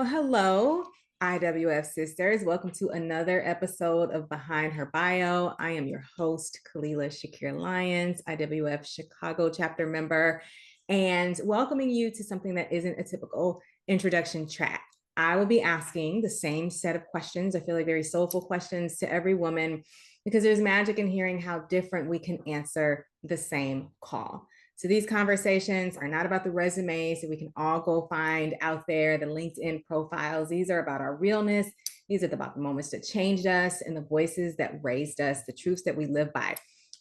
Well, hello, IWF sisters. Welcome to another episode of Behind Her Bio. I am your host, Kalila Shakir Lyons, IWF Chicago chapter member, and welcoming you to something that isn't a typical introduction chat. I will be asking the same set of questions. I feel like very soulful questions to every woman because there's magic in hearing how different we can answer the same call. So these conversations are not about the resumes that we can all go find out there, the LinkedIn profiles. These are about our realness. These are about the moments that changed us and the voices that raised us, the truths that we live by.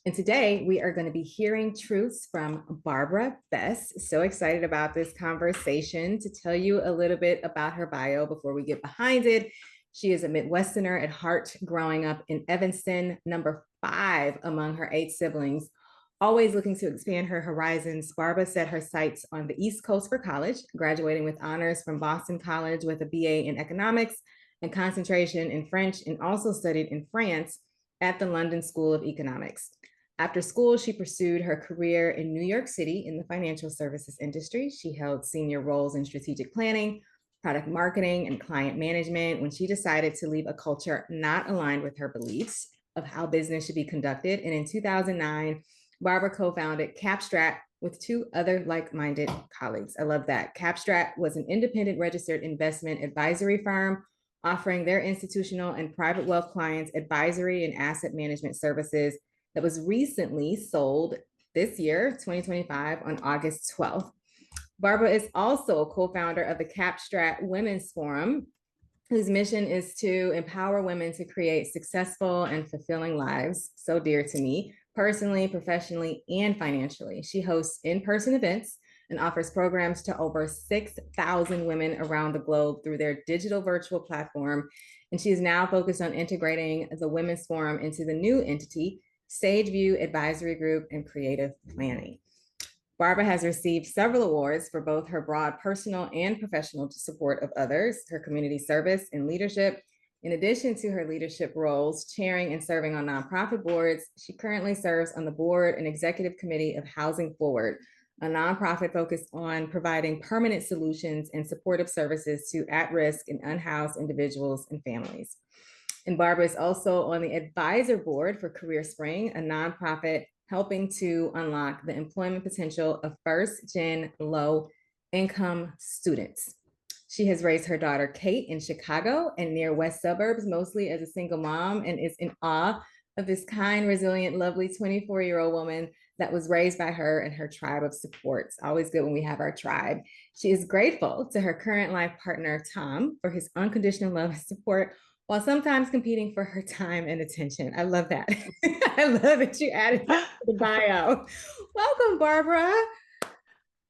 And today we are going to be hearing truths from Barbara Bess. So excited about this conversation. To tell you a little bit about her bio before we get behind it. She is a Midwesterner at heart, growing up in Evanston, number 5 among her 8 siblings. Always looking to expand her horizons, Barbara set her sights on the East Coast for college, graduating with honors from Boston College with a BA in economics and concentration in French, and also studied in France at the London School of Economics. After school, she pursued her career in New York City in the financial services industry. She held senior roles in strategic planning, product marketing, and client management when she decided to leave a culture not aligned with her beliefs of how business should be conducted. And in 2009, Barbara co-founded Capstrat with 2 other like-minded colleagues. I love that. Capstrat was an independent registered investment advisory firm offering their institutional and private wealth clients advisory and asset management services that was recently sold this year, 2025, on August 12th. Barbara is also a co-founder of the Capstrat Women's Forum, whose mission is to empower women to create successful and fulfilling lives, so dear to me, personally, professionally, and financially. She hosts in-person events and offers programs to over 6,000 women around the globe through their digital virtual platform. And she is now focused on integrating the Women's Forum into the new entity, Sageview Advisory Group and Creative Planning. Barbara has received several awards for both her broad personal and professional support of others, her community service and leadership. In addition to her leadership roles, chairing and serving on nonprofit boards, she currently serves on the board and executive committee of Housing Forward, a nonprofit focused on providing permanent solutions and supportive services to at-risk and unhoused individuals and families. And Barbara is also on the advisor board for Career Spring, a nonprofit helping to unlock the employment potential of first-gen low-income students. She has raised her daughter, Kate, in Chicago and near west suburbs, mostly as a single mom, and is in awe of this kind, resilient, lovely 24-year-old woman that was raised by her and her tribe of support. It's always good when we have our tribe. She is grateful to her current life partner, Tom, for his unconditional love and support, while sometimes competing for her time and attention. I love that. I love that you added that to the bio. Welcome, Barbara.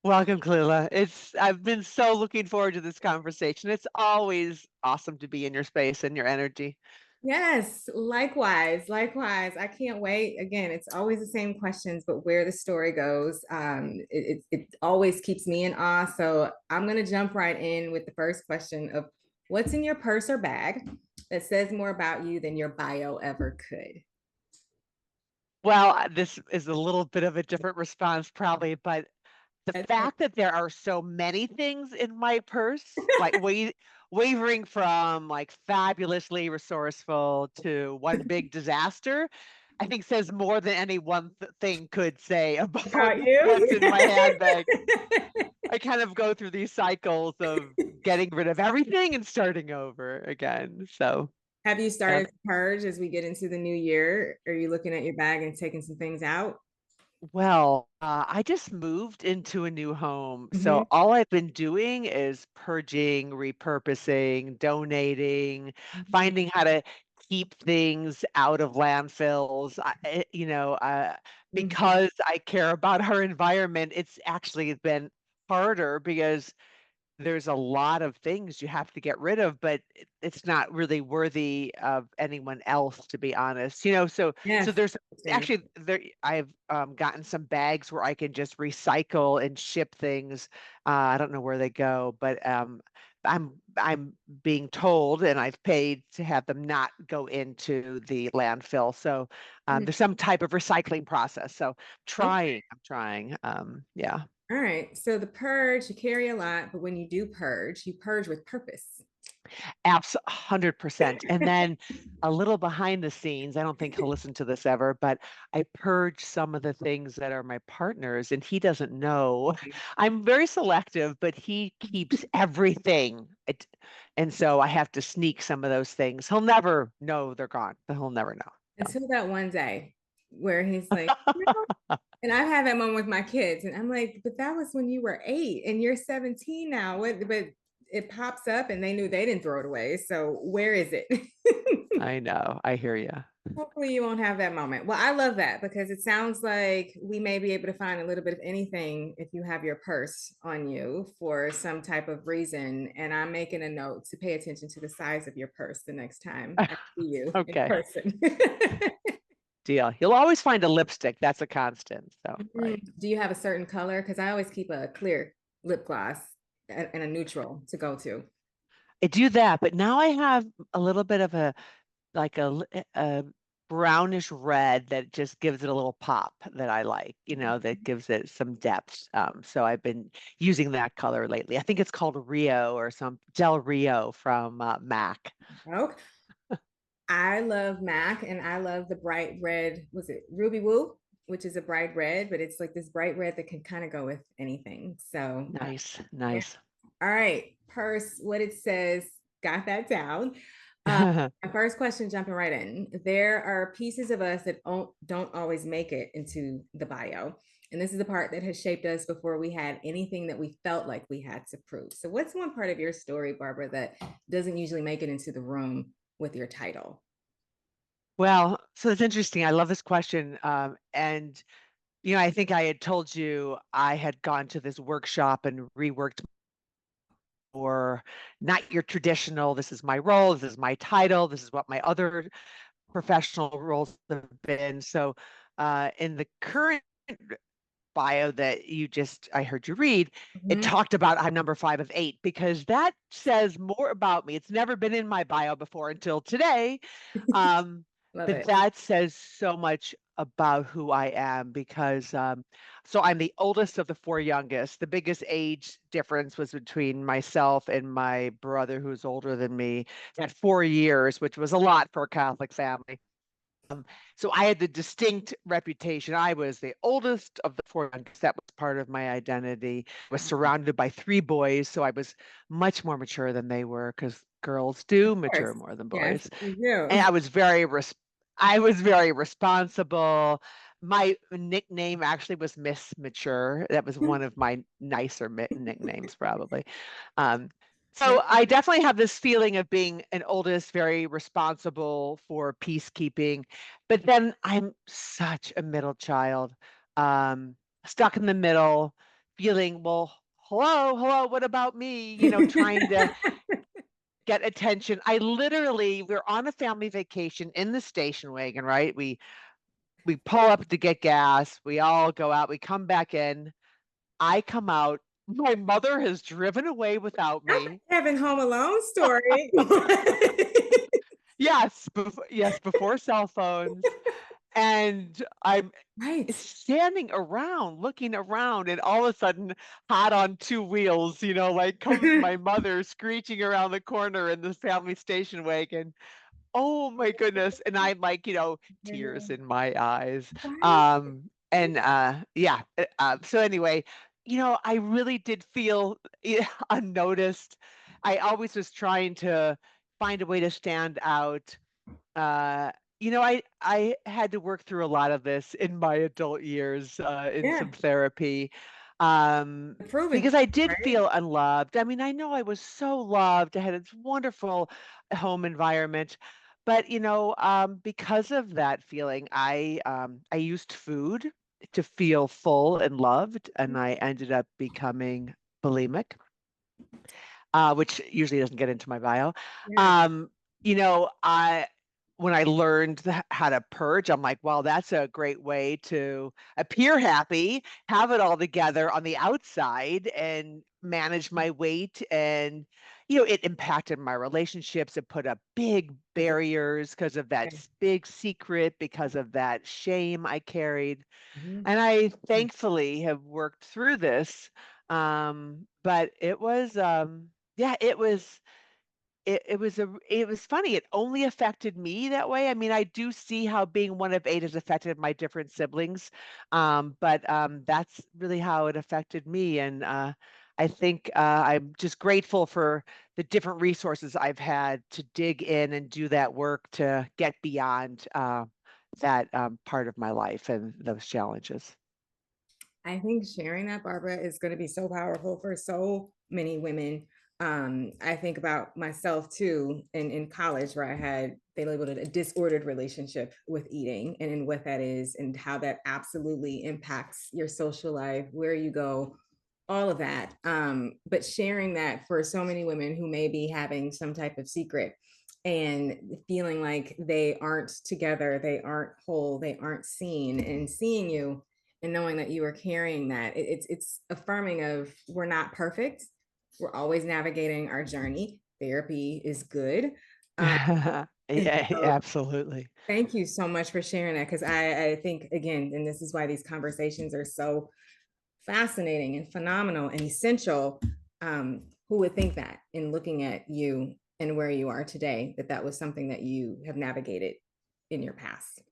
Welcome, Kalila. I've been so looking forward to this conversation. It's always awesome to be in your space and your energy. Yes, likewise, likewise. I can't wait. Again, it's always the same questions, but where the story goes, it always keeps me in awe. So I'm going to jump right in with the first question of what's in your purse or bag that says more about you than your bio ever could? Well, this is a little bit of a different response, probably, but the fact that there are so many things in my purse, like wavering from like fabulously resourceful to one big disaster, I think says more than any one thing could say about what's in my handbag. I kind of go through these cycles of getting rid of everything and starting over again. So, have you started to purge as we get into the new year? Are you looking at your bag and taking some things out? Well, I just moved into a new home. Mm-hmm. So all I've been doing is purging, repurposing, donating, finding how to keep things out of landfills. Mm-hmm. Because I care about our environment, it's actually been harder because there's a lot of things you have to get rid of, but it's not really worthy of anyone else, to be honest. So Yes. there's actually there I've gotten some bags where I can just recycle and ship things. I don't know where they go, but I'm being told, and I've paid to have them not go into the landfill. So Mhm. there's some type of recycling process. So Okay. I'm trying. Yeah. All right. So the purge, you carry a lot, but when you purge with purpose. Apps 100%. And then a little behind the scenes, I don't think he'll listen to this ever, but I purge some of the things that are my partners, and he doesn't know. I'm very selective, but he keeps everything. And so I have to sneak some of those things. He'll never know they're gone, but he'll never know. Until that one day where he's like, "No." And I have that moment with my kids, and I'm like, but that was when you were 8 and you're 17 now. What, but it pops up and they knew they didn't throw it away. So where is it? I know. I hear you. Hopefully you won't have that moment. Well, I love that because it sounds like we may be able to find a little bit of anything if you have your purse on you for some type of reason. And I'm making a note to pay attention to the size of your purse the next time I see you in Okay. person. Deal. You'll always find a lipstick. That's a constant. So, right. Do you have a certain color? Because I always keep a clear lip gloss and a neutral to go to. I do that, but now I have a little bit of like a brownish red that just gives it a little pop that I like, that gives it some depth. So I've been using that color lately. I think it's called Rio or some Del Rio from MAC. Okay. I love MAC and I love the bright red. Was it Ruby Woo? Which is a bright red, but it's like this bright red that can kind of go with anything. So, Nice, yeah. nice. All right. Purse, what it says, got that down. My first question, jumping right in. There are pieces of us that don't always make it into the bio. And this is the part that has shaped us before we had anything that we felt like we had to prove. So, what's one part of your story, Barbara, that doesn't usually make it into the room with your title? Well, so it's interesting. I love this question. And I think I had told you I had gone to this workshop and reworked or not your traditional, this is my role, this is my title, this is what my other professional roles have been. So in the current bio that I heard you read, it Mhm. talked about I'm number 5 of 8 because that says more about me. It's never been in my bio before until today. Um, Love but it. that says so much about who I am because so I'm the oldest of the four youngest. The biggest age difference was between myself and my brother, who's older than me, at 4 years, which was a lot for a Catholic family. So I had the distinct reputation. I was the oldest of the four youngest. That was part of my identity. I was surrounded by three boys, so I was much more mature than they were because girls do Of mature course. more than Yes, boys. you And do. I was very responsible. My nickname actually was Miss Mature. That was one of my nicer nicknames, probably. Um, so I definitely have this feeling of being an oldest, very responsible for peacekeeping, but then I'm such a middle child, stuck in the middle, feeling, well, hello, hello, what about me? Trying to get attention. We're on a family vacation in the station wagon, right? We pull up to get gas, we all go out, we come back in. I come out, my mother has driven away without Not me. having Home Alone story. Yes, before cell phones. And I'm Right. standing around, looking around, and all of a sudden, hot on two wheels, like comes my mother screeching around the corner in the family station wagon. Oh my goodness. And I'm like, tears in my eyes. Right. And yeah. So anyway, I really did feel unnoticed. I always was trying to find a way to stand out. Uh, I had to work through a lot of this in my adult years, in Yeah. some therapy, um, The proven because part, I did right? feel unloved. I mean, I know I was so loved. I had this wonderful home environment, but because of that feeling, I used food to feel full and loved, and I ended up becoming bulimic, which usually doesn't get into my bio. Yeah. Um, I when I learned how to purge, I'm like, well, that's a great way to appear happy, have it all together on the outside, and manage my weight. And, it impacted my relationships. It put up big That's barriers because of that okay. big secret, because of that shame I carried. Mhm. And I thankfully have worked through this. But it was, yeah, it was funny. It only affected me that way. I mean, I do see how being one of eight has affected my different siblings, but that's really how it affected me. And I think I'm just grateful for the different resources I've had to dig in and do that work to get beyond that part of my life and those challenges. I think sharing that, Barbara, is going to be so powerful for so many women. I think about myself too in college where I had, they labeled it a disordered relationship with eating and what that is and how that absolutely impacts your social life, where you go, all of that. But sharing that for so many women who may be having some type of secret and feeling like they aren't together, they aren't whole, they aren't seen, and seeing you and knowing that you are carrying that, it's affirming of we're not perfect, we're always navigating our journey, therapy is good. And Yeah, so absolutely. thank you so much for sharing that, because I think again, and this is why these conversations are so fascinating and phenomenal and essential. Who would think that in looking at you and where you are today, that that was something that you have navigated in your past?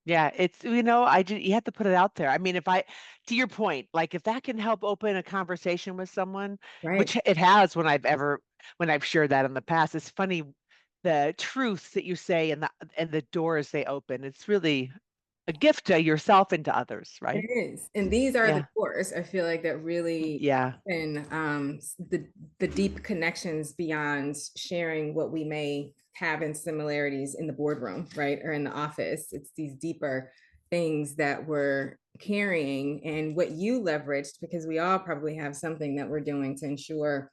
Yeah, you have to put it out there. I mean, to your point, like if that can help open a conversation with someone, Right. which it has when I've shared that in the past, it's funny the truths that you say and the doors they open. It's really a gift to yourself and to others, It right? is. And these are the Yeah. doors, I feel like, that really Yeah. open the deep connections beyond sharing what we may have in similarities in the boardroom, right? Or in the office. It's these deeper things that we're carrying and what you leveraged, because we all probably have something that we're doing to ensure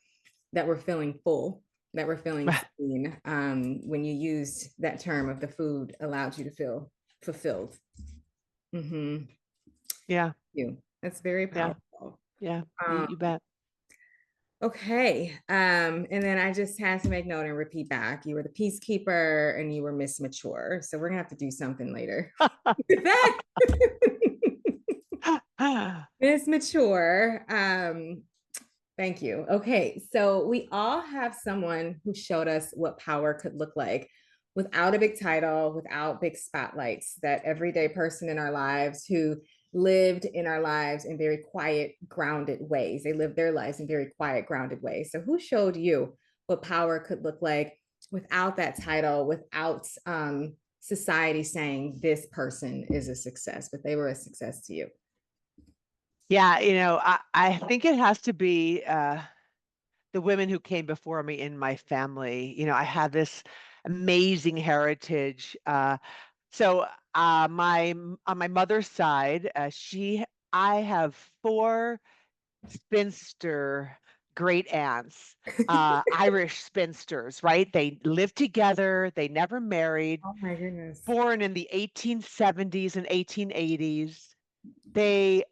that we're feeling full, that we're feeling seen. When you used that term of the food allowed you to feel fulfilled. Mm-hmm. Yeah. You. That's very Yeah. powerful. Yeah. Um, You bet. okay. And then I just had to make note and repeat back. You were the peacekeeper and you were Miss Mature. So we're gonna have to do something later with that. Miss Mature. Thank you. Okay, so we all have someone who showed us what power could look like without a big title, without big spotlights, that everyday person in our lives who lived in our lives in very quiet, grounded ways. They lived their lives in very quiet, grounded ways. So, who showed you what power could look like without that title, without society saying this person is a success, but they were a success to you? Yeah, I think it has to be the women who came before me in my family. I had this amazing heritage. So on my mother's side, I have four spinster great aunts, Irish spinsters, right? They lived together, they never married, Oh my goodness. born in the 1870s and 1880s. They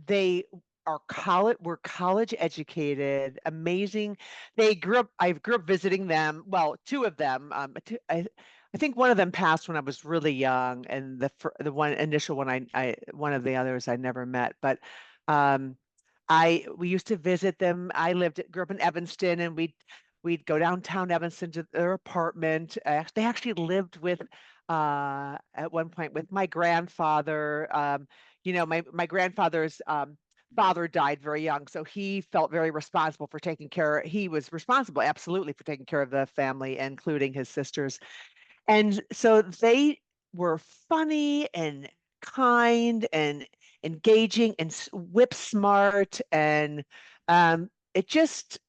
they were college educated, amazing. I grew up visiting them. Well, two of them. I think one of them passed when I was really young, and the one initial one one of the others I never met. But um, we used to visit them. Grew up in Evanston, and we'd go downtown Evanston to their apartment. They actually lived with at one point with my grandfather. My grandfather's father died very young, so he felt very responsible for taking care. He was responsible, absolutely, for taking care of the family, including his sisters. And so they were funny and kind and engaging and whip smart, and it just,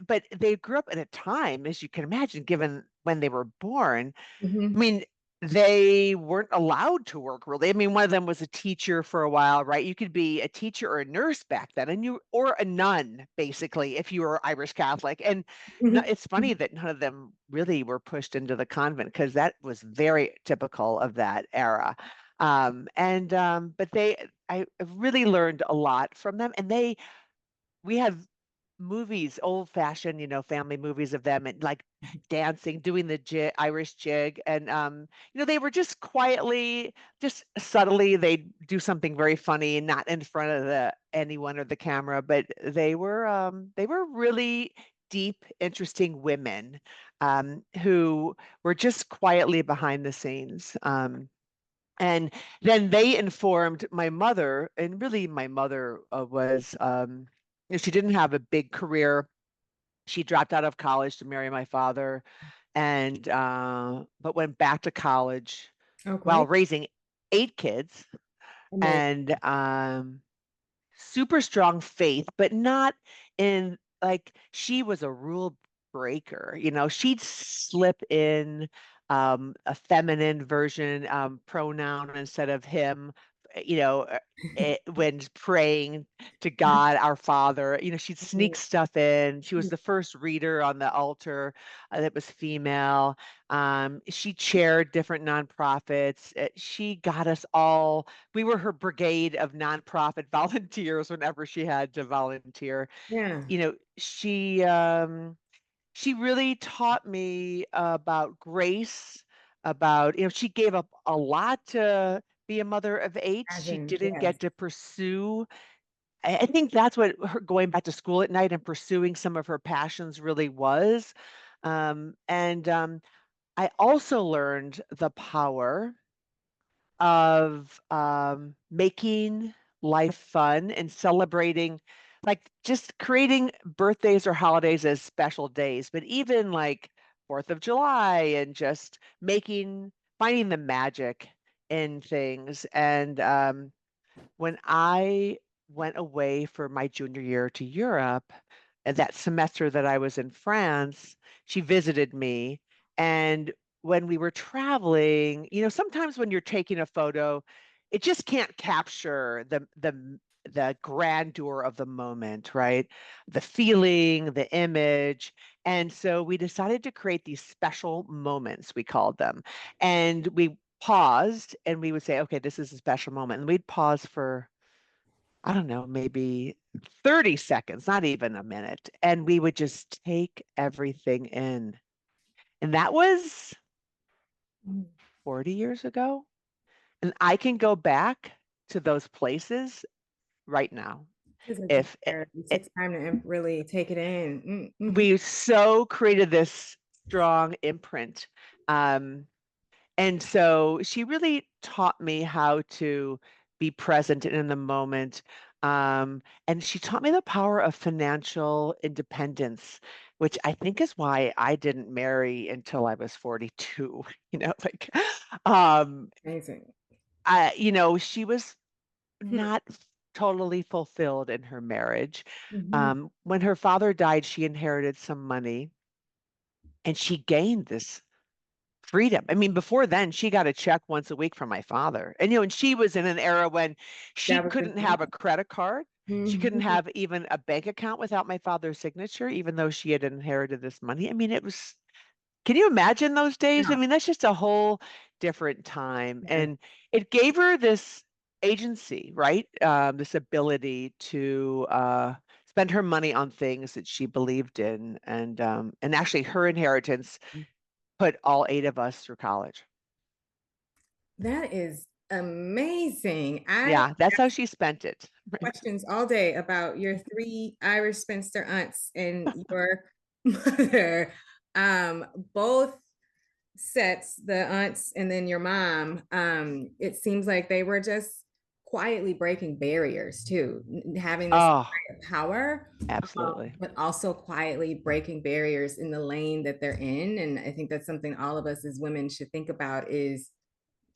but they grew up in a time, as you can imagine, given when they were born. I Mhm. mean, they weren't allowed to work really. I mean, one of them was a teacher for a while, right? You could be a teacher or a nurse back then, and you or a nun, basically, if you were Irish Catholic. And no, Mhm. it's funny that none of them really were pushed into the convent because that was very typical of that era. But I really learned a lot from them, and we have movies, old fashioned, family movies of them and like dancing, doing the Irish jig. And, they were just quietly, just subtly, they'd do something very funny, not in front of anyone or the camera, but they were really deep, interesting women, who were just quietly behind the scenes. And then they informed my mother, and really my mother was, she didn't have a big career. She dropped out of college to marry my father, and but went back to college Oh, while great. raising 8 kids, Amazing. and super strong faith, but not in like she was a rule breaker. She'd slip in a feminine version pronoun instead of him, when praying to God, our Father. She'd sneak stuff in. She was the first reader on the altar that was female. She chaired different nonprofits. She got us all, we were her brigade of nonprofit volunteers whenever she had to volunteer. Yeah. You know, she really taught me about grace, about, she gave up a lot to be a mother of eight. As She in, didn't yes. get to pursue. I think that's what her going back to school at night and pursuing some of her passions really was. And I also learned the power of making life fun and celebrating, like just creating birthdays or holidays as special days, but even like 4th of July and just finding the magic in things. And when I went away for my junior year to Europe, and that semester that I was in France, she visited me. And when we were traveling, sometimes when you're taking a photo, it just can't capture the grandeur of the moment, right? The feeling, the image. And so we decided to create these special moments, we called them. And we paused and we would say, okay, this is a special moment. And we'd pause for, I don't know, maybe 30 seconds, not even a minute. And we would just take everything in. And that was 40 years ago. And I can go back to those places right now. Because it's If there. You took time to really take it in. Mm-hmm. we so created this strong imprint. Um, And so she really taught me how to be present and in the moment. And she taught me the power of financial independence, which I think is why I didn't marry until I was 42. Like, um, Amazing. she was not totally fulfilled in her marriage. Mm-hmm. When her father died, she inherited some money and she gained this freedom. I mean, before then, she got a check once a week from my father. And she was in an era when she That was the couldn't have a thing. credit card. She couldn't Mhm. have even a bank account without my father's signature, even though she had inherited this money. I mean, can you imagine those days? I Yeah. mean, that's just a whole different time. And it gave her this agency, right? This ability to spend her money on things that she believed in. And actually, her inheritance put all 8 of us through college. That is amazing. I Yeah, that's how she spent it. Right. questions all day about your three Irish spinster aunts and your mother. Both sets, the aunts and then your mom, it seems like they were just quietly breaking barriers too, having this Oh, power, absolutely. but also quietly breaking barriers in the lane that they're in. And I think that's something all of us as women should think about is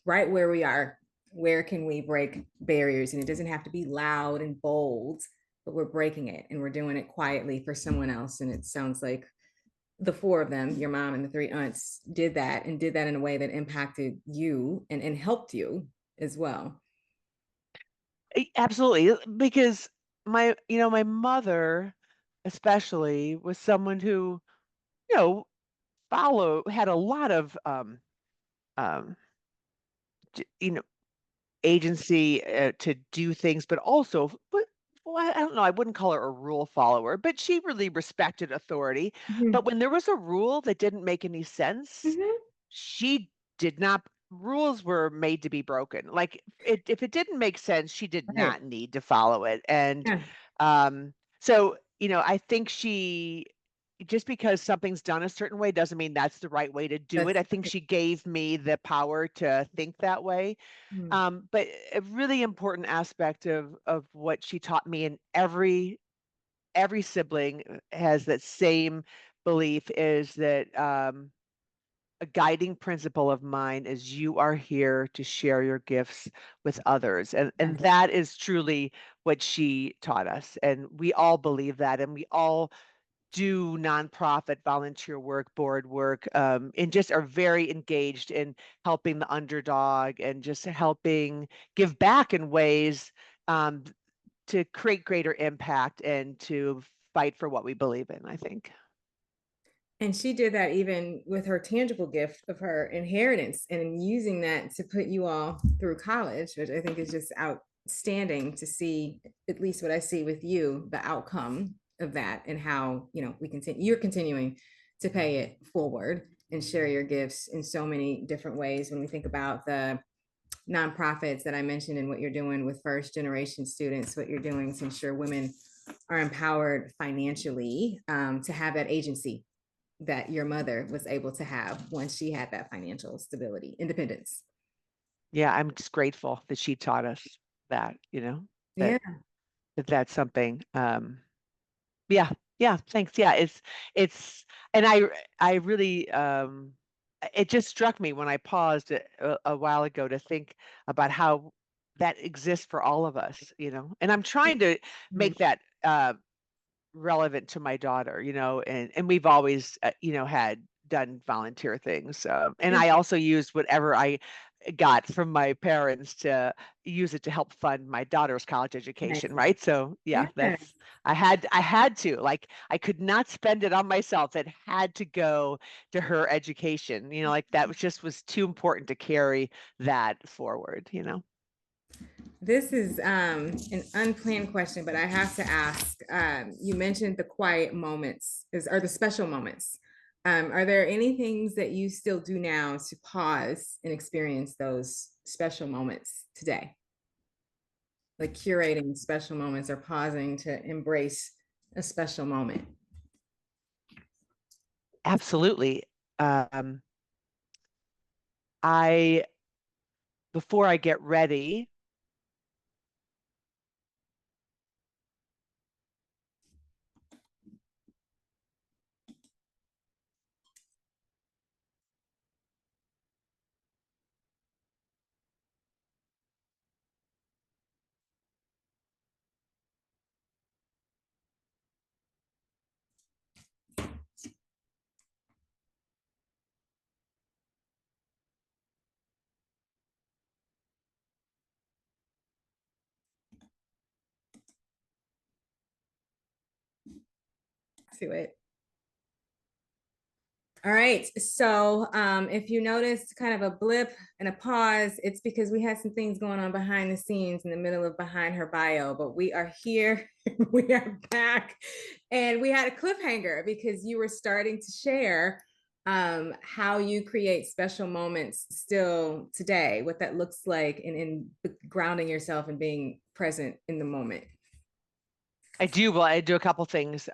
right where we are, where can we break barriers? And it doesn't have to be loud and bold, but we're breaking it and we're doing it quietly for someone else. And it sounds like the four of them, your mom and the three aunts, did that and did that in a way that impacted you and helped you as well. Absolutely, because my mother especially was someone who, you know, had a lot of um, you know, agency to do things, but also, but well, I don't know, I wouldn't call her a rule follower, but she really respected authority. But Mhm. when there was a rule that didn't make any sense, Mhm. she did not, rules were made to be broken. Like if it didn't make sense, she did Right. not need to follow it. And Yeah. so, I think just because something's done a certain way doesn't mean that's the right way to do it. That's I think she gave me the power to think that way. mm, But a really important aspect of what she taught me, and every sibling has that same belief, is that a guiding principle of mine is you are here to share your gifts with others. And yes. that is truly what she taught us. And we all believe that, and we all do nonprofit volunteer work, board work, and just are very engaged in helping the underdog and just helping give back in ways um, to create greater impact and to fight for what we believe in, I think. And she did that even with her tangible gift of her inheritance and using that to put you all through college, which I think is just outstanding to see, at least what I see with you, the outcome of that and how, you're continuing to pay it forward and share your gifts in so many different ways. When we think about the nonprofits that I mentioned and what you're doing with first generation students, what you're doing to ensure women are empowered financially, to have that agency that your mother was able to have once she had that financial stability, independence. Yeah, I'm just grateful that she taught us that, Yeah. that that's something. Yeah, yeah, thanks. Yeah, it's and I really it just struck me when I paused a while ago to think about how that exists for all of us, And I'm trying to Mhm. make that relevant to my daughter, and we've always, had done volunteer things. And Yeah. I also used whatever I got from my parents to use it to help fund my daughter's college education, Excellent. right? So yeah, Yes. I had to, like, I could not spend it on myself. It had to go to her education, like that was too important to carry that forward. This is an unplanned question, but I have to ask. You mentioned the quiet moments, or the special moments. Are there any things that you still do now to pause and experience those special moments today? Like curating special moments or pausing to embrace a special moment? Absolutely. Um, I Before I get ready, To it. All right. So if you noticed kind of a blip and a pause, it's because we had some things going on behind the scenes in the middle of behind her bio, but we are here, we are back, and we had a cliffhanger because you were starting to share how you create special moments still today, what that looks like, and in grounding yourself and being present in the moment. I do a couple things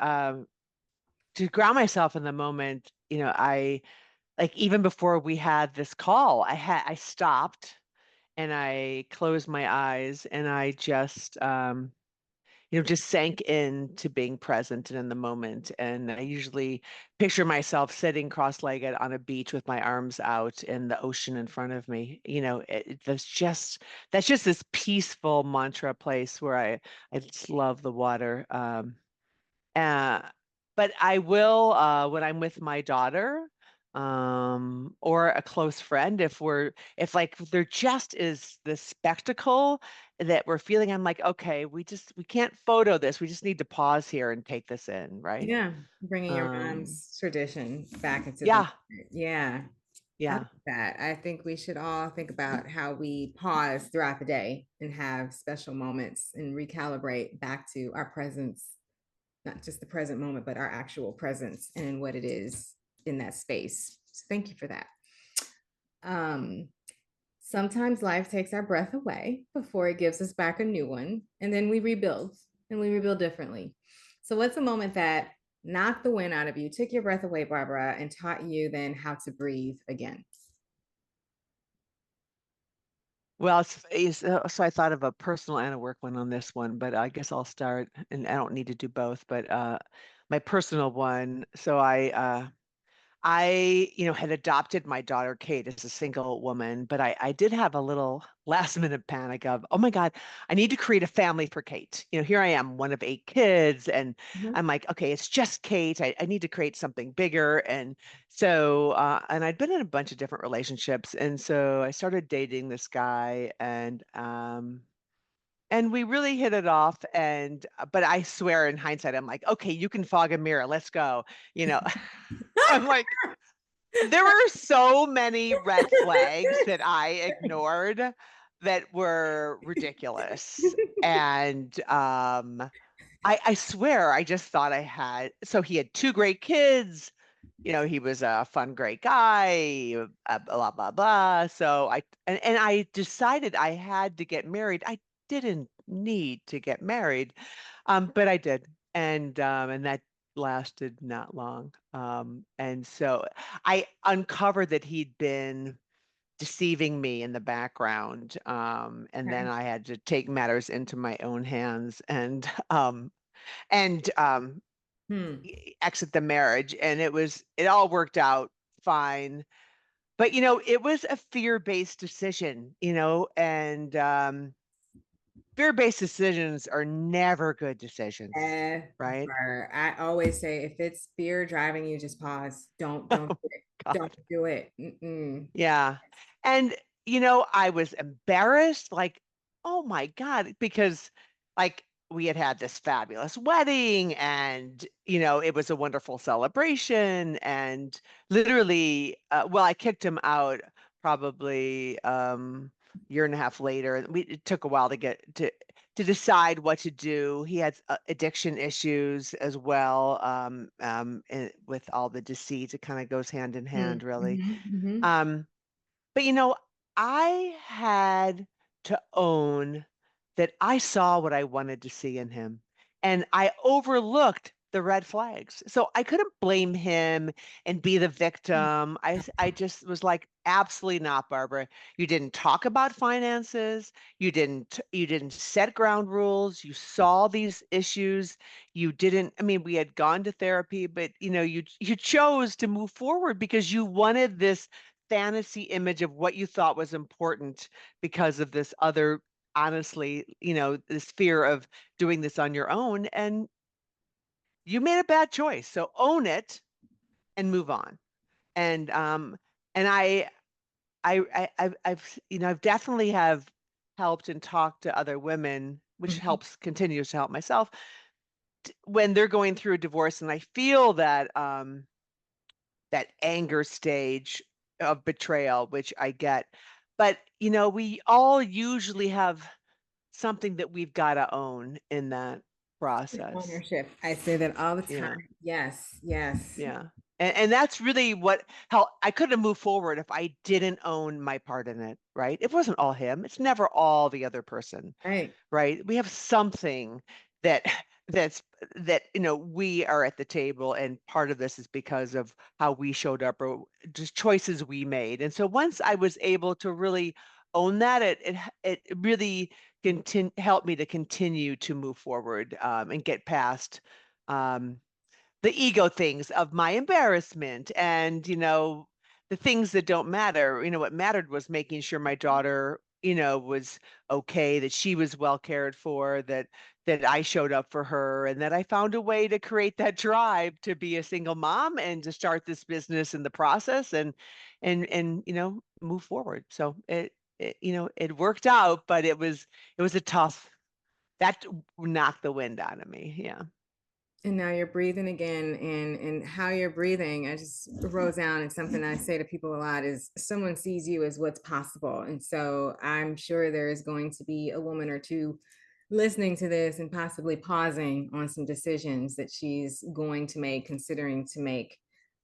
to ground myself in the moment. I, like, even before we had this call, I stopped and I closed my eyes and I just sank into being present and in the moment. And I usually picture myself sitting cross-legged on a beach with my arms out and the ocean in front of me. That's just this peaceful mantra place where I just love the water. Uh, but I will when I'm with my daughter, or a close friend, if like there just is this spectacle that we're feeling, I'm like, okay, we can't photo this. We just need to pause here and take this in, right? Yeah, bringing your Um, mom's tradition back into the yeah, moment. Yeah, I like yeah. that. I think we should all think about how we pause throughout the day and have special moments and recalibrate back to our presence, not just the present moment, but our actual presence and what it is in that space. So thank you for that. Um, Sometimes life takes our breath away before it gives us back a new one, and then we rebuild and we rebuild differently. So, what's a moment that knocked the wind out of you, took your breath away, Barbara, and taught you then how to breathe again? Well, so I thought of a personal and a work one on this one, but I guess I'll start, and I don't need to do both, but my personal one. I had adopted my daughter Kate as a single woman, but I did have a little last minute panic of, oh my God, I need to create a family for Kate. Here I am, one of 8 kids, and Mhm. I'm like, okay, it's just Kate. I need to create something bigger. And so, and I'd been in a bunch of different relationships. And so I started dating this guy, and we really hit it off. But I swear in hindsight, I'm like, okay, you can fog a mirror. Let's go. You know, I'm like, there were so many red flags that I ignored that were ridiculous. And I swear I just thought so he had 2 great kids. He was a fun, great guy, blah, blah, blah. And I decided I had to get married. I didn't need to get married, but I did. And that lasted not long. And so I uncovered that he'd been deceiving me in the background. And then Okay. I had to take matters into my own hands and Hmm. exit the marriage. And it all worked out fine. But it was a fear-based decision, and fear-based decisions are never good decisions, right? Ever. I always say if it's fear driving you, just pause. Don't do it. Don't God. do it. Mm-mm. Yeah. And, I was embarrassed, like, oh my God, because like we had had this fabulous wedding and, it was a wonderful celebration. And literally, well, I kicked him out probably year and a half later. It took a while to decide what to do. He had addiction issues as well, with all the deceit. It kind of goes hand in hand, really. Mm-hmm. Mm-hmm. Um, but I had to own that I saw what I wanted to see in him, and I overlooked the red flags. So I couldn't blame him and be the victim. I just was like, absolutely not, Barbara. You didn't talk about finances. You didn't set ground rules. You saw these issues. You didn't, I mean, we had gone to therapy, but you chose to move forward because you wanted this fantasy image of what you thought was important because of this other, honestly, this fear of doing this on your own. And you made a bad choice. So own it and move on. And I've definitely have helped and talked to other women, which Mm-hmm. continues to help myself when they're going through a divorce. And I feel that anger stage of betrayal, which I get. But, we all usually have something that we've got to own in that process. Ownership. I say that all the Yeah. time. Yes. Yes. Yeah. And that's really how I couldn't have moved forward if I didn't own my part in it, right? It wasn't all him. It's never all the other person, Right. right? We have something that that's that we are at the table, and part of this is because of how we showed up or just choices we made. And so once I was able to really own that, it really helped me to continue to move forward, and get past um, the ego things of my embarrassment and the things that don't matter. What mattered was making sure my daughter was okay, that she was well cared for, that I showed up for her, and that I found a way to create that drive to be a single mom and to start this business in the process, and move forward. So it worked out, but it was a tough, that knocked the wind out of me. Yeah. And now you're breathing again, and how you're breathing, I just wrote down, and something I say to people a lot is someone sees you as what's possible. And so I'm sure there is going to be a woman or two listening to this and possibly pausing on some decisions that she's going to make, considering to make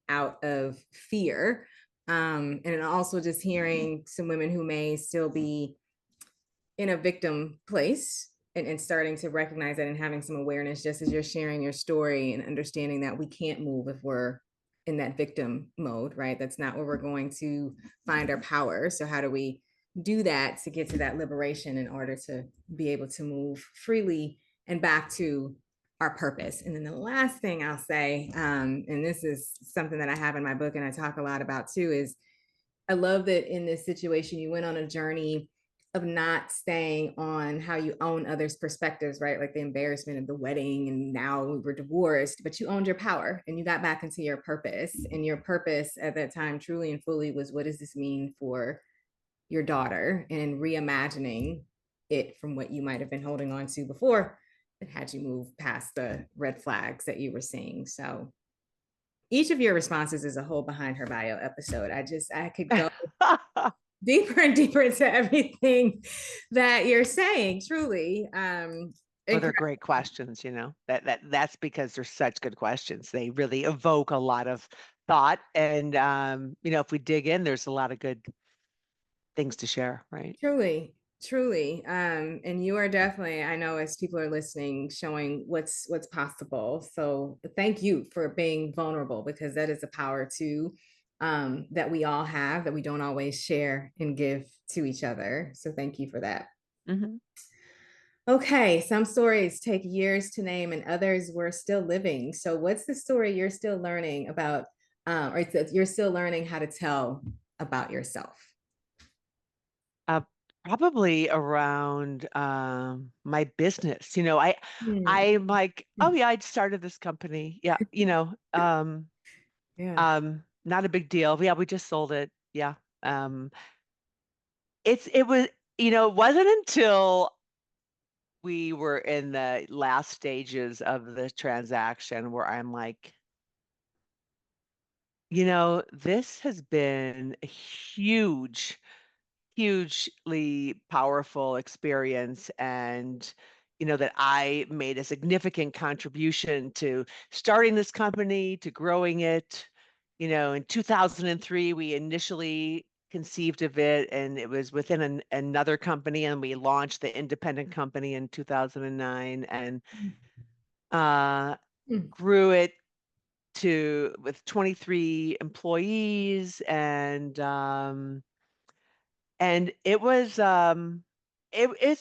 out of fear. And also just hearing some women who may still be in a victim place, and starting to recognize that and having some awareness just as you're sharing your story, and understanding that we can't move if we're in that victim mode, right? That's not where we're going to find our power. So how do we do that to get to that liberation in order to be able to move freely and back to our purpose? And then the last thing I'll say, and this is something that I have in my book and I talk a lot about too, is I love that in this situation, you went on a journey of not staying on how you own others' perspectives, right? Like the embarrassment of the wedding, and now we were divorced, but you owned your power and you got back into your purpose. And your purpose at that time, truly and fully, was, what does this mean for your daughter? And reimagining it from what you might have been holding on to before, it had you move past the red flags that you were seeing. So each of your responses is a whole behind her bio episode. I could go deeper and deeper into everything that you're saying. Truly, Well, they're incredible. great questions, that's because they're such good questions. They really evoke a lot of thought. And if we dig in, there's a lot of good things to share, right? Truly, truly. And you are definitely, I know, as people are listening, showing what's possible. So thank you for being vulnerable, because that is a power too, that we all have, that we don't always share and give to each other. So thank you for that. Hmm. Okay, some stories take years to name and others we're still living. So, what's the story you're still learning about, or that you're still learning how to tell about yourself? Uh, Probably around my business. Hmm. I'm like, oh yeah, I started this company. Yeah, Yeah. not a big deal. Yeah, we just sold it. Yeah. Um, it wasn't until we were in the last stages of the transaction where I'm like, this has been a hugely powerful experience, and that I made a significant contribution to starting this company, to growing it. In 2003 we initially conceived of it, and it was within another company, and we launched the independent company in 2009, and uh, Hmm. grew it to with 23 employees, and it's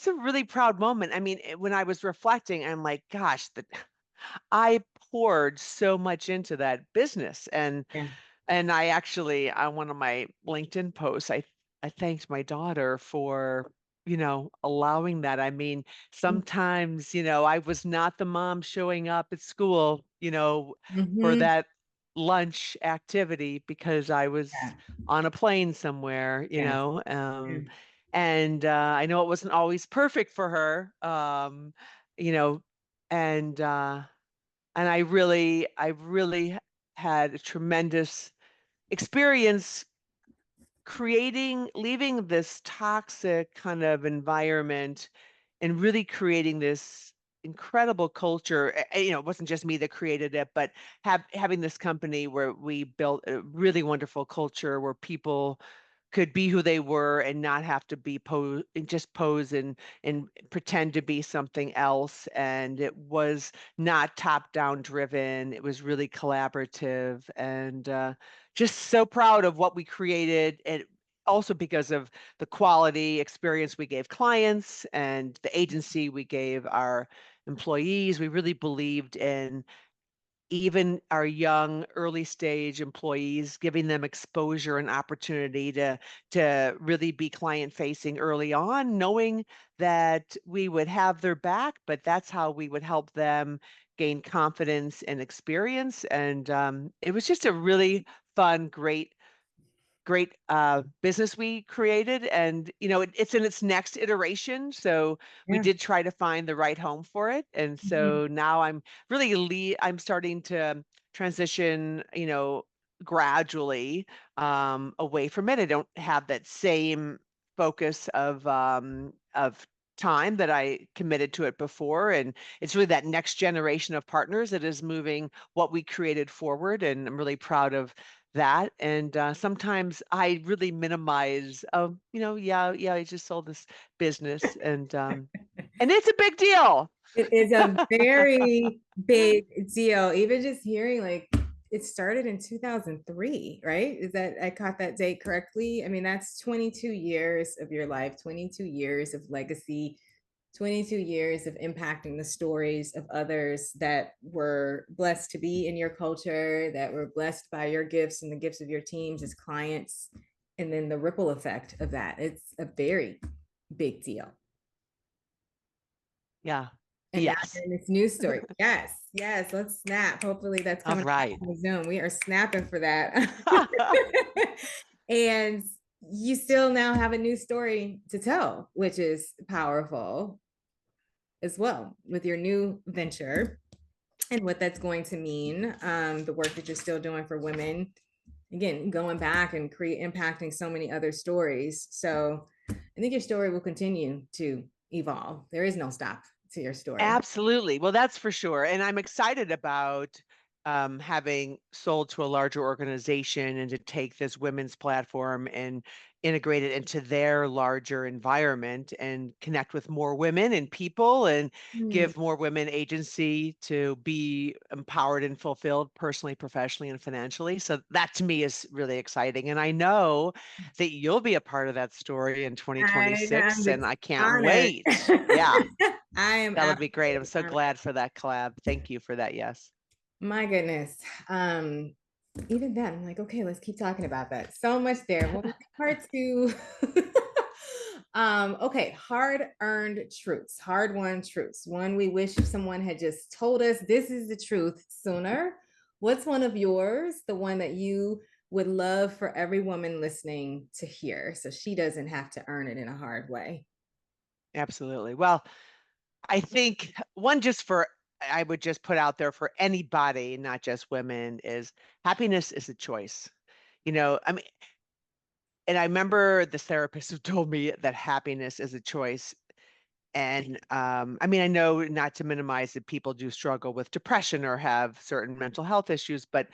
a really proud moment. I mean, when I was reflecting, I'm like, gosh, I poured so much into that business. Yeah. And I actually, on one of my LinkedIn posts, I thanked my daughter for, allowing that. I mean, sometimes, I was not the mom showing up at school, for Mm-hmm. that lunch activity because I was Yeah. on a plane somewhere, Yes. Yeah. and I know it wasn't always perfect for her, you know, and uh, and I really had a tremendous experience leaving this toxic kind of environment and really creating this incredible culture. It wasn't just me that created it, but having this company where we built a really wonderful culture where people could be who they were and not have to be pose and pretend to be something else. And it was not top down driven. It was really collaborative, and just so proud of what we created. And also because of the quality experience we gave clients and the agency we gave our employees. We really believed in even our young early stage employees, giving them exposure and opportunity to really be client facing early on, knowing that we would have their back, but that's how we would help them gain confidence and experience. And it was just a really fun, great business we created, and it's in its next iteration, so we Yeah. did try to find the right home for it. And Mhm. so now I'm starting to transition, gradually away from it. I don't have that same focus of time that I committed to it before, and it's really that next generation of partners that is moving what we created forward, and I'm really proud of that. And sometimes I really minimize, yeah, yeah, I just sold this business, and it's a big deal. It is a very big deal. Even just hearing like it started in 2003, right? Is that I caught that date correctly? I mean, that's 22 years of your life, 22 years of legacy, 22 years of impacting the stories of others that were blessed to be in your culture, that were blessed by your gifts and the gifts of your teams as clients, and then the ripple effect of that. It's a very big deal. Yeah. And now Yes. you're in this news story. Yes, yes, let's snap. Hopefully that's All coming right. on the Zoom. We are snapping for that. And you still now have a new story to tell, which is powerful as well with your new venture and what that's going to mean. The work that you're still doing for women, again, going back and impacting so many other stories. So I think your story will continue to evolve. There is no stop to your story. Absolutely. Well, that's for sure. And I'm excited about having sold to a larger organization and to take this women's platform and integrate it into their larger environment and connect with more women and people and Mm. give more women agency to be empowered and fulfilled personally, professionally, and financially. So that to me is really exciting. And I know that you'll be a part of that story in I'm 2026, and just I can't honored. wait. Yeah. I am That'll be great. I'm absolutely so honored. glad for that collab. Thank you for that. Yes. My goodness. Even then, I'm like, okay, let's keep talking about that. So much there. Well, part two. Okay, hard-earned truths, hard-won truths. One we wish someone had just told us this is the truth sooner. What's one of yours, the one that you would love for every woman listening to hear so she doesn't have to earn it in a hard way? Absolutely. Well, I think one just for I would just put out there for anybody, not just women, is happiness is a choice. I mean, and I remember the therapist who told me that happiness is a choice. And I mean, I know not to minimize that people do struggle with depression or have certain mental health issues, but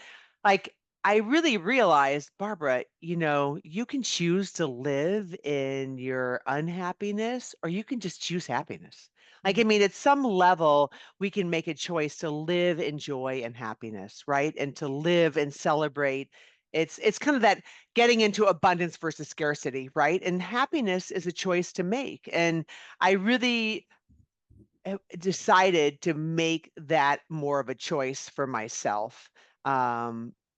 like I really realized, Barbara, you can choose to live in your unhappiness or you can just choose happiness. Like, I mean, at some level, we can make a choice to live in joy and happiness, right? And to live and celebrate. It's kind of that getting into abundance versus scarcity, right? And happiness is a choice to make. And I really decided to make that more of a choice for myself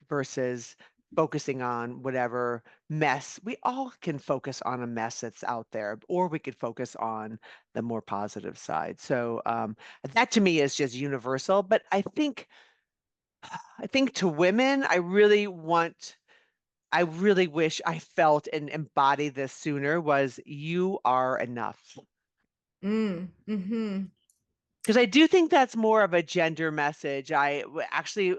versus focusing on whatever mess. We all can focus on a mess that's out there, or we could focus on the more positive side. So that to me is just universal. But I think to women, I really wish I felt and embodied this sooner was you are enough. Mm-hmm. Because I do think that's more of a gender message. Actually,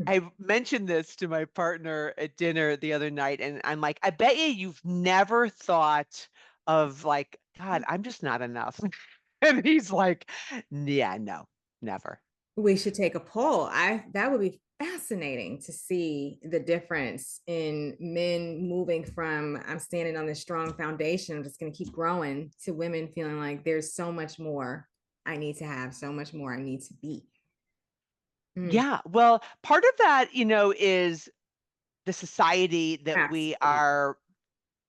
I mentioned this to my partner at dinner the other night, and I'm like, I bet you've never thought of like, God, I'm just not enough. And he's like, yeah, no, never. We should take a poll. I That would be fascinating to see the difference in men moving from I'm standing on this strong foundation, I'm just going to keep growing, to women feeling like there's so much more I need to have, so much more I need to be. Mm, Yeah, well, part of that, is the society that we absolutely.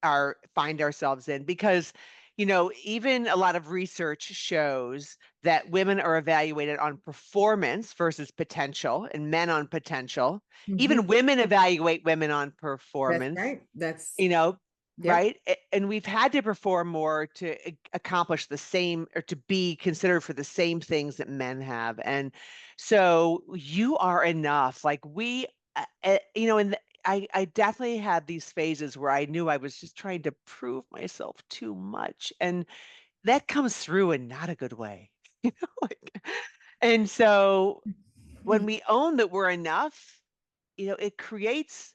are find ourselves in because even a lot of research shows that women are evaluated on performance versus potential and men on potential. Mhm. Even women evaluate women on That's performance, right. That's, you know, yep. right? And we've had to perform more to accomplish the same or to be considered for the same things that men have. And so you are enough. Like and I definitely had these phases where I knew I was just trying to prove myself too much. And that comes through in not a good way. Like, and so when we own that we're enough, it creates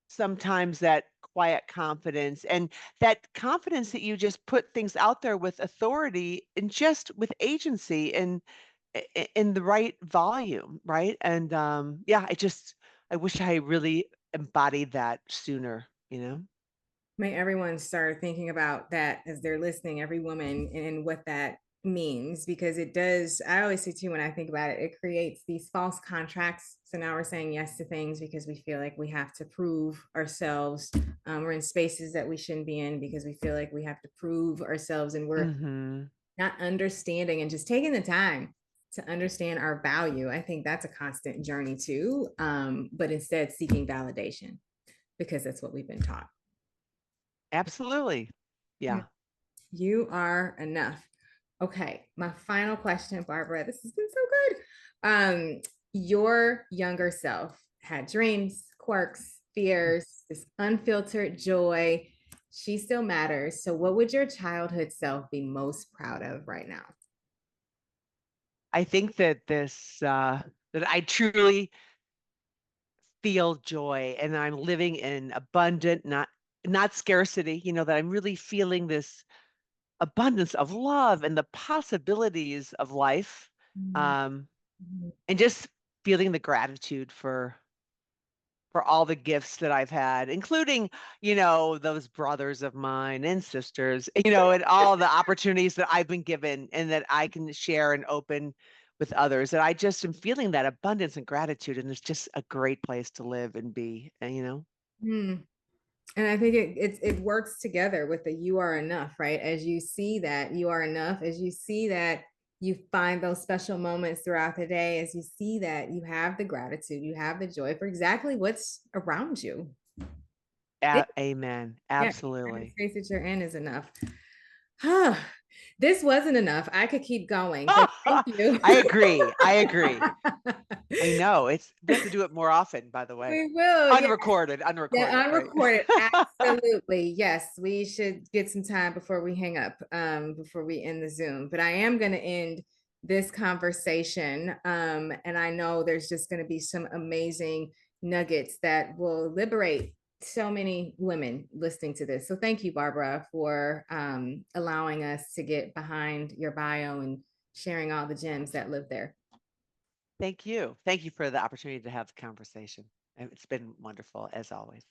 sometimes that quiet confidence and that confidence that you just put things out there with authority and just with agency and in the right volume, right? And yeah, I wish I really embodied that sooner. May everyone start thinking about that as they're listening, every woman, and what that means, because it does. I always say too, when I think about it, it creates these false contracts. So now we're saying yes to things because we feel like we have to prove ourselves. We're in spaces that we shouldn't be in because we feel like we have to prove ourselves, and we're Hmm. not understanding and just taking the time to understand our value. I think that's a constant journey too, but instead seeking validation because that's what we've been taught. Absolutely. Yeah. You are enough. Okay, my final question, Barbara. This has been so good. Your younger self had dreams, quirks, fears, this unfiltered joy. She still matters. So, what would your childhood self be most proud of right now? I think that that I truly feel joy and I'm living in abundant, not scarcity, that I'm really feeling this abundance of love and the possibilities of life. Um, and just feeling the gratitude for all the gifts that I've had, including, those brothers of mine and sisters, and all the opportunities that I've been given and that I can share and open with others. And I just am feeling that abundance and gratitude. And it's just a great place to live and be, Mm. And I think it works together with the you are enough, right? As you see that you are enough, as you see that you find those special moments throughout the day, as you see that you have the gratitude, you have the joy for exactly what's around you. Amen. Yeah, the Absolutely. space that you're in is enough. This wasn't enough. I could keep going, but thank I you. agree. I agree. I know. We have to do it more often, by the way. We will. Yeah. Yeah, Unrecorded, right? unrecorded. Absolutely. Yes, we should get some time before we hang up, before we end the Zoom. But I am going to end this conversation. And I know there's just going to be some amazing nuggets that will liberate so many women listening to this. So thank you, Barbara, for allowing us to get behind your bio and sharing all the gems that live there. Thank you. Thank you for the opportunity to have the conversation. It's been wonderful as always.